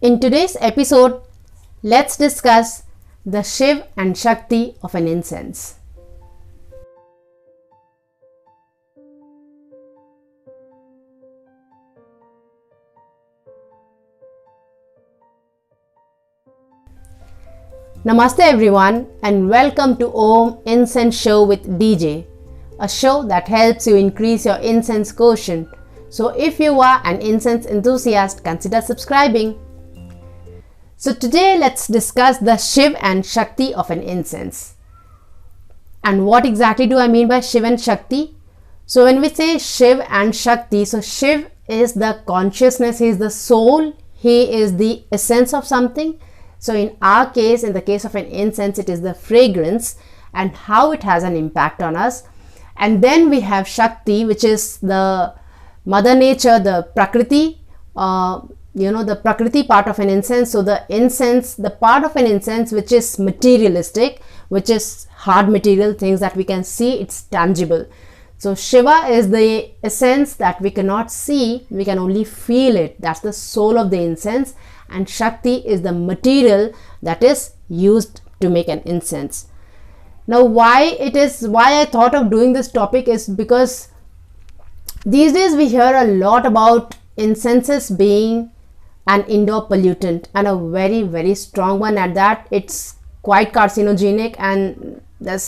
In today's episode, let's discuss the Shiva and Shakti of an incense. Namaste everyone and welcome to Om Incense Show with DJ, a show that helps you increase your incense quotient. So if you are an incense enthusiast, consider subscribing. So today let's discuss the Shiva and Shakti of an incense. And what exactly do I mean by Shiva and Shakti? So when we say Shiva and Shakti, so Shiva is the consciousness, he is the soul, he is the essence of something. So in our case, in the case of an incense, it is the fragrance and how it has an impact on us. And then we have Shakti, which is the Mother Nature, the Prakriti, the Prakriti part of an incense. So the incense, the part of an incense which is materialistic, which is hard material, things that we can see, it's tangible. So Shiva is the essence that we cannot see, we can only feel it. That's the soul of the incense. And Shakti is the material that is used to make an incense. Now why I thought of doing this topic is because these days we hear a lot about incenses being an indoor pollutant, and a very, very strong one at that. It's quite carcinogenic and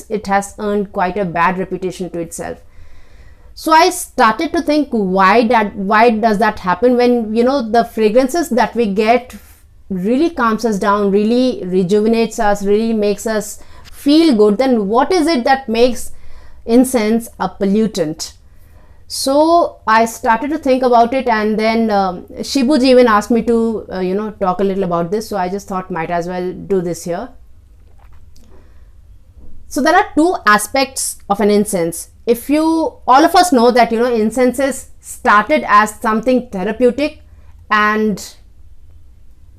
it has earned quite a bad reputation to itself. So I started to think why does that happen when the fragrances that we get really calms us down, really rejuvenates us, really makes us feel good. Then what is it that makes incense a pollutant? So I started to think about it, and then Shibuji even asked me to talk a little about this. So I just thought might as well do this here. So there are two aspects of an incense. All of us know that incenses started as something therapeutic, and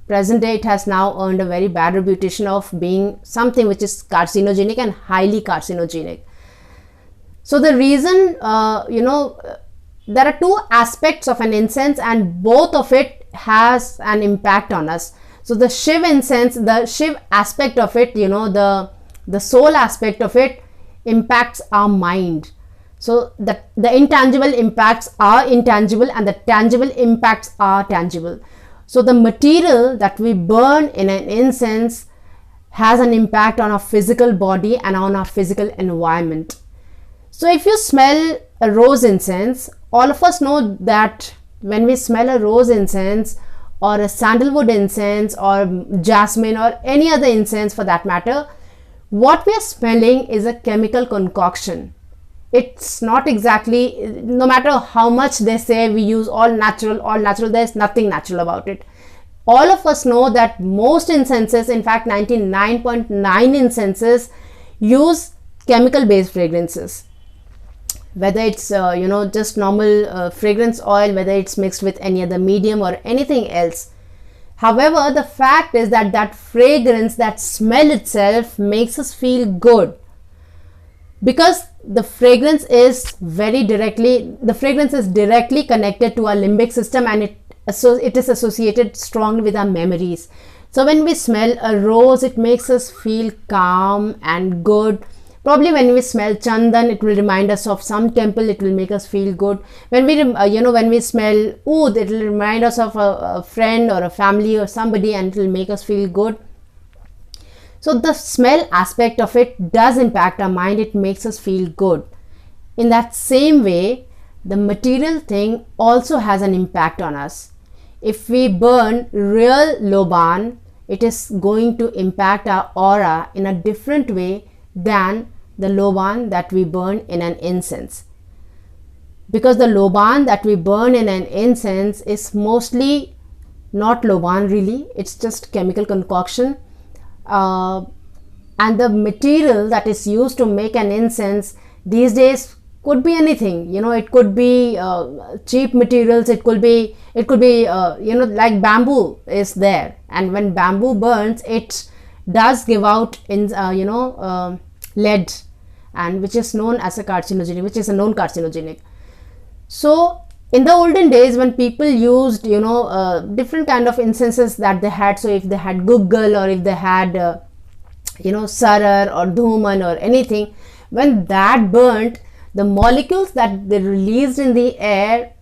present day it has now earned a very bad reputation of being something which is carcinogenic and highly carcinogenic. So the reason there are two aspects of an incense, and both of it has an impact on us. So the Shiva incense, the Shiva aspect of it, the soul aspect of it impacts our mind. So the intangible impacts are intangible and the tangible impacts are tangible. So the material that we burn in an incense has an impact on our physical body and on our physical environment. So if you smell a rose incense, all of us know that when we smell a rose incense or a sandalwood incense or jasmine or any other incense for that matter, what we are smelling is a chemical concoction. It's not exactly, no matter how much they say we use all natural, there's nothing natural about it. All of us know that most incenses, in fact 99.9 incenses, use chemical based fragrances. Whether it's just normal fragrance oil, whether it's mixed with any other medium or anything else. However, the fact is that fragrance, that smell itself makes us feel good, because the fragrance is directly connected to our limbic system, and it is associated strongly with our memories. So when we smell a rose, it makes us feel calm and good. Probably when we smell chandan, it will remind us of some temple, it will make us feel good. When we smell oud, it will remind us of a friend or a family or somebody, and it will make us feel good. So the smell aspect of it does impact our mind, it makes us feel good. In that same way, the material thing also has an impact on us. If we burn real loban, it is going to impact our aura in a different way than the loban that we burn in an incense. Because the loban that we burn in an incense is mostly not loban really, it's just chemical concoction. And the material that is used to make an incense these days could be anything. It could be cheap materials, it could be like bamboo is there, and when bamboo burns, it does give out lead, and which is known as a carcinogenic, which is a known carcinogenic. So In the olden days, when people used, different kind of incenses that they had, so if they had Google, or if they had Sarar or Dhuman or anything, when that burnt, the molecules that they released in the air,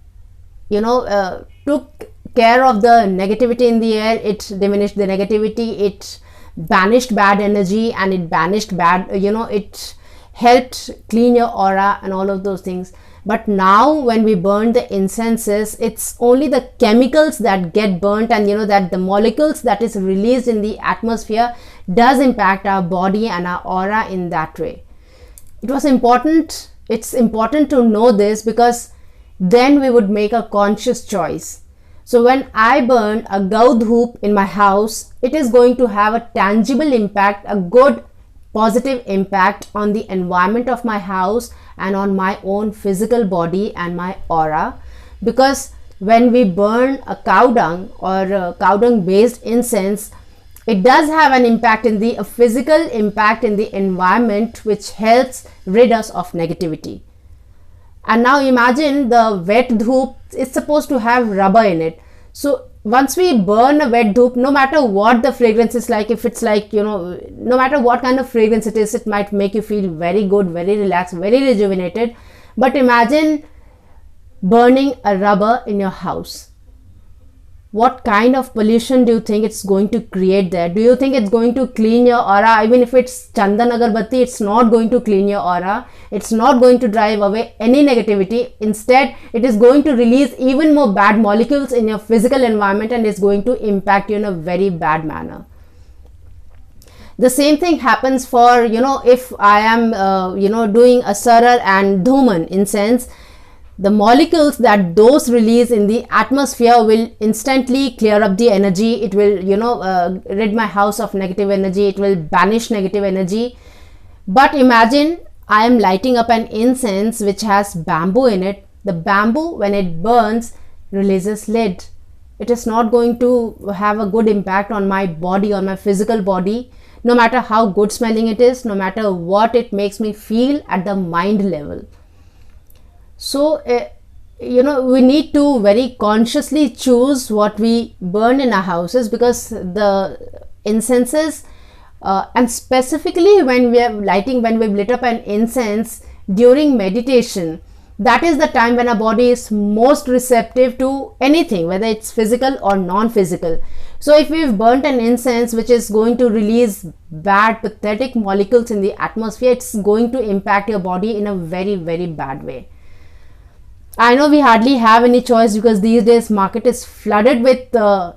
took care of the negativity in the air. It diminished the negativity, it banished bad energy, and it banished bad, it helped clean your aura and all of those things. But now when we burn the incenses, it's only the chemicals that get burnt, and that the molecules that is released in the atmosphere does impact our body and our aura in that way. It's important to know this, because then we would make a conscious choice. So when I burn a Gau Dhoop in my house, it is going to have a tangible impact, a good positive impact on the environment of my house and on my own physical body and my aura. Because when we burn a cow dung or a cow dung based incense, it does have an impact in a physical impact in the environment, which helps rid us of negativity. And now imagine the wet dhoop is supposed to have rubber in it. So once we burn a wet dhoop, no matter what the fragrance is like, if it's like, no matter what kind of fragrance it is, it might make you feel very good, very relaxed, very rejuvenated. But imagine burning a rubber in your house. What kind of pollution do you think it's going to create there? Do you think it's going to clean your aura? Even if it's Chandan Agarbatti, it's not going to clean your aura. It's not going to drive away any negativity. Instead, it is going to release even more bad molecules in your physical environment, and is going to impact you in a very bad manner. The same thing happens for, if I am, doing a Sarar and Dhuman incense. The molecules that those release in the atmosphere will instantly clear up the energy. It will, rid my house of negative energy. It will banish negative energy. But imagine I am lighting up an incense which has bamboo in it. The bamboo, when it burns, releases lead. It is not going to have a good impact on my body, on my physical body, no matter how good smelling it is, no matter what it makes me feel at the mind level. So, we need to very consciously choose what we burn in our houses, because the incenses, and specifically when we've lit up an incense during meditation, that is the time when our body is most receptive to anything, whether it's physical or non-physical. So if we've burnt an incense which is going to release bad, pathetic molecules in the atmosphere, it's going to impact your body in a very, very bad way. I know we hardly have any choice, because these days market is flooded with the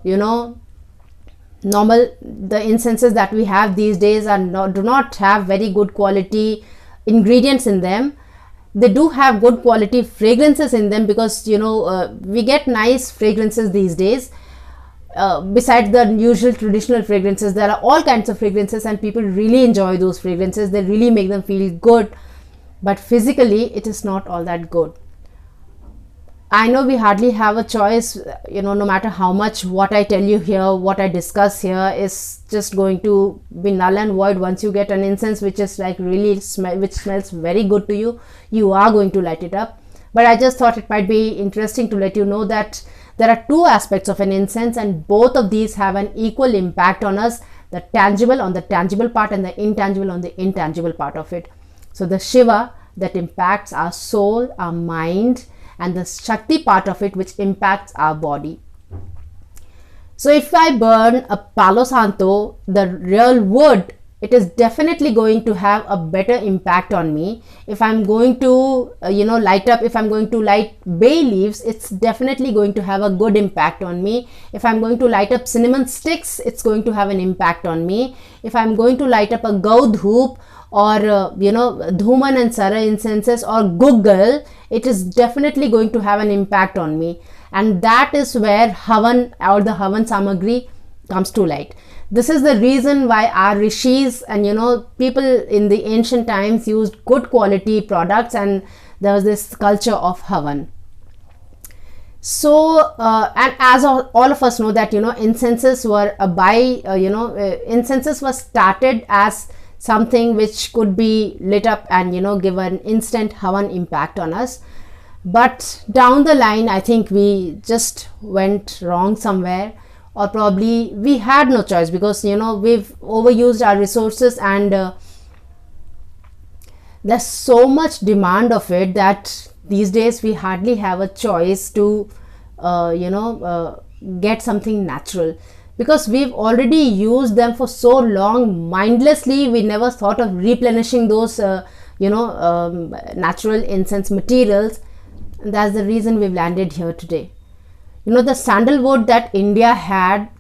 incenses that we have these days do not have very good quality ingredients in them. They do have good quality fragrances in them, because we get nice fragrances these days. Besides the usual traditional fragrances, there are all kinds of fragrances, and people really enjoy those fragrances. They really make them feel good, but physically it is not all that good. I know we hardly have a choice, no matter how much what I tell you here, what I discuss here is just going to be null and void. Once you get an incense which is like really which smells very good to you, you are going to light it up. But I just thought it might be interesting to let you know that there are two aspects of an incense, and both of these have an equal impact on us, the tangible on the tangible part and the intangible on the intangible part of it. So the Shiva that impacts our soul, our mind, and the Shakti part of it which impacts our body. So if I burn a Palo Santo, the real wood, it is definitely going to have a better impact on me. If I'm going to light bay leaves, it's definitely going to have a good impact on me. If I'm going to light up cinnamon sticks, it's going to have an impact on me. If I'm going to light up a Gau Dhoop or Dhuman and Sara incenses or Google, it is definitely going to have an impact on me. And that is where Havan or the Havan Samagri comes to light. This is the reason why our rishis and people in the ancient times used good quality products, and there was this culture of Havan. So and as all of us know that incenses were incenses were started as something which could be lit up and give an instant Havan impact on us. But down the line, I think we just went wrong somewhere, or probably we had no choice, because we've overused our resources, and there's so much demand of it that these days we hardly have a choice to get something natural, because we've already used them for so long mindlessly. We never thought of replenishing those natural incense materials. And that's the reason we've landed here today. The sandalwood that India had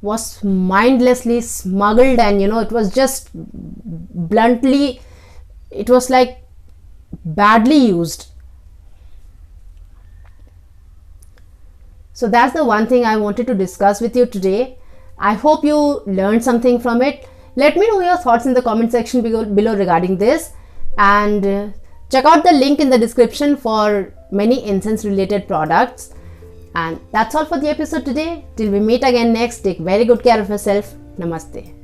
was mindlessly smuggled, and it was just bluntly, it was like badly used. So that's the one thing I wanted to discuss with you today. I hope you learned something from it. Let me know your thoughts in the comment section below regarding this, and check out the link in the description for many incense related products. And that's all for the episode today. Till we meet again next, take very good care of yourself. Namaste.